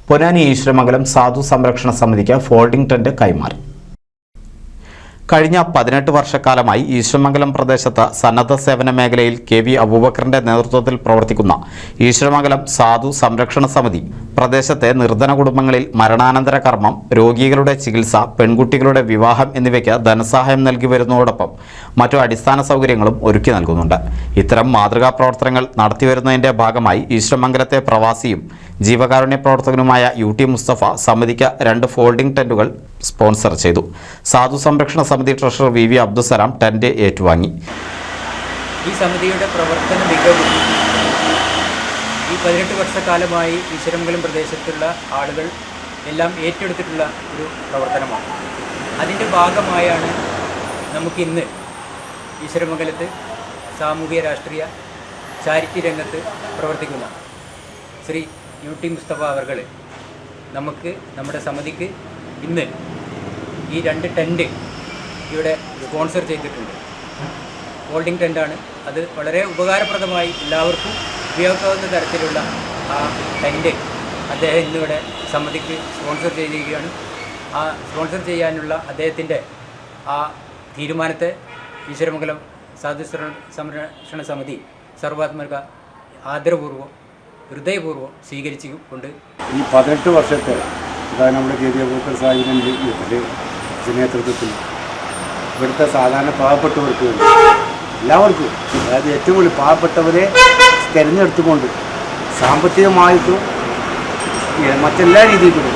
പൊന്നാനി ഈശ്വരമംഗലം സാധു സംരക്ഷണ സമിതിക്ക് ഫോൾഡിംഗ് ടെന്റ് കൈമാറി. കഴിഞ്ഞ 18 വർഷക്കാലമായി ഈശ്വരമംഗലം പ്രദേശത്ത് സന്നദ്ധ സേവന മേഖലയിൽ കെ.വി. അബൂബക്കറിന്റെ നേതൃത്വത്തിൽ പ്രവർത്തിക്കുന്ന ഈശ്വരമംഗലം സാധു സംരക്ഷണ സമിതി പ്രദേശത്തെ നിർധന കുടുംബങ്ങളിൽ മരണാനന്തര കർമ്മം, രോഗികളുടെ ചികിത്സ, പെൺകുട്ടികളുടെ വിവാഹം എന്നിവയ്ക്ക് ധനസഹായം നൽകി വരുന്നതോടൊപ്പം മറ്റു അടിസ്ഥാന സൗകര്യങ്ങളും ഒരുക്കി നൽകുന്നുണ്ട്. ഇത്തരം മാതൃകാ പ്രവർത്തനങ്ങൾ നടത്തിവരുന്നതിന്റെ ഭാഗമായി ഈശ്വരമംഗലത്തെ പ്രവാസിയും ജീവകാരുണ്യ പ്രവർത്തകനുമായ UT മുസ്തഫ സമിതിക്ക് 2 ഫോൾഡിംഗ് ടെന്റുകൾ സ്പോൺസർ ചെയ്തു. സാധു സംരക്ഷണ സമിതി ട്രഷറർ VV അബ്ദുസലാം ടെന്റ് ഏറ്റുവാങ്ങി. ഈ സമിതിയുടെ പ്രവർത്തന മികവ് ഈ 18 വർഷക്കാലമായി ഈശ്വരമംഗലം പ്രദേശത്തുള്ള ആളുകൾ എല്ലാം ഏറ്റെടുത്തിട്ടുള്ള ഒരു പ്രവർത്തനമാണ്. അതിൻ്റെ ഭാഗമായാണ് നമുക്കിന്ന് ഈശ്വരമംഗലത്ത് സാമൂഹിക രാഷ്ട്രീയ ചാരിറ്റി രംഗത്ത് പ്രവർത്തിക്കുന്ന ശ്രീ UT മുസ്തഫ അവർ നമുക്ക് നമ്മുടെ സമിതിക്ക് ഇന്ന് ഈ 2 ടെൻറ്റ് ഇവിടെ സ്പോൺസർ ചെയ്തിട്ടുണ്ട്. ഫോൾഡിംഗ് ടെൻ്റാണ്. അത് വളരെ ഉപകാരപ്രദമായി എല്ലാവർക്കും ഉപയോഗപ്പെടുന്ന തരത്തിലുള്ള ആ ടെൻറ്റ് അദ്ദേഹം ഇന്നിവിടെ സമിതിക്ക് സ്പോൺസർ ചെയ്തിരിക്കുകയാണ്. ആ സ്പോൺസർ ചെയ്യാനുള്ള അദ്ദേഹത്തിൻ്റെ ആ തീരുമാനത്തെ ഈശ്വരമംഗലം സാധു സംരക്ഷണ സമിതി സർവാത്മക ആദരപൂർവ്വം ഹൃദയപൂർവ്വം സ്വീകരിച്ചുകൊണ്ട് ഈ 18 വർഷത്തെ നമ്മുടെ കെ.വി. അബൂബക്കർ സാഹിബിൻ്റെ നേതൃത്വത്തിൽ ഇവിടുത്തെ സാധാരണ പാവപ്പെട്ടവർക്ക് എല്ലാവർക്കും, അതായത് ഏറ്റവും കൂടുതൽ പാവപ്പെട്ടവരെ തിരഞ്ഞെടുത്തുകൊണ്ട് സാമ്പത്തികമായിട്ടും മറ്റെല്ലാ രീതിയിലും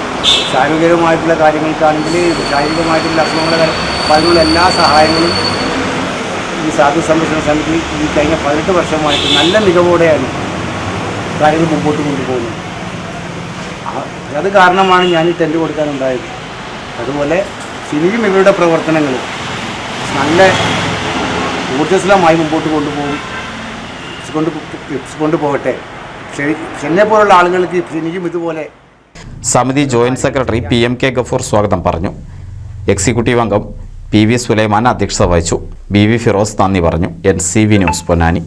ശാരീരികമായിട്ടുള്ള കാര്യങ്ങൾക്കാണെങ്കിൽ ശാരീരികമായിട്ടുള്ള അസുഖങ്ങളുടെ കാര്യങ്ങളുള്ള എല്ലാ സഹായങ്ങളും ഈ സാധു സംരക്ഷണ സമിതി ഈ കഴിഞ്ഞ 18 വർഷമായിട്ട് നല്ല മികവോടെയാണ് കാര്യങ്ങൾ മുമ്പോട്ട് കൊണ്ടുപോകുന്നത്. അത് കാരണമാണ് ഞാൻ ഈ ടെൻറ്റ് കൊടുക്കാനുണ്ടായത്. അതുപോലെ ഇനിയും ഇവരുടെ പ്രവർത്തനങ്ങൾ നല്ല ഊർജ്ജസ്വലമായി മുമ്പോട്ട് കൊണ്ടുപോകട്ടെ. എന്നെപ്പോലുള്ള ആളുകൾക്ക് ഇനിയും ഇതുപോലെ. സമിതി ജോയിന്റ് സെക്രട്ടറി PMK ഗഫൂർ സ്വാഗതം പറഞ്ഞു. എക്സിക്യൂട്ടീവ് അംഗം PV സുലൈമാൻ അധ്യക്ഷത വഹിച്ചു. BV ഫിറോസ് നന്ദി പറഞ്ഞു. NCV news Ponnani.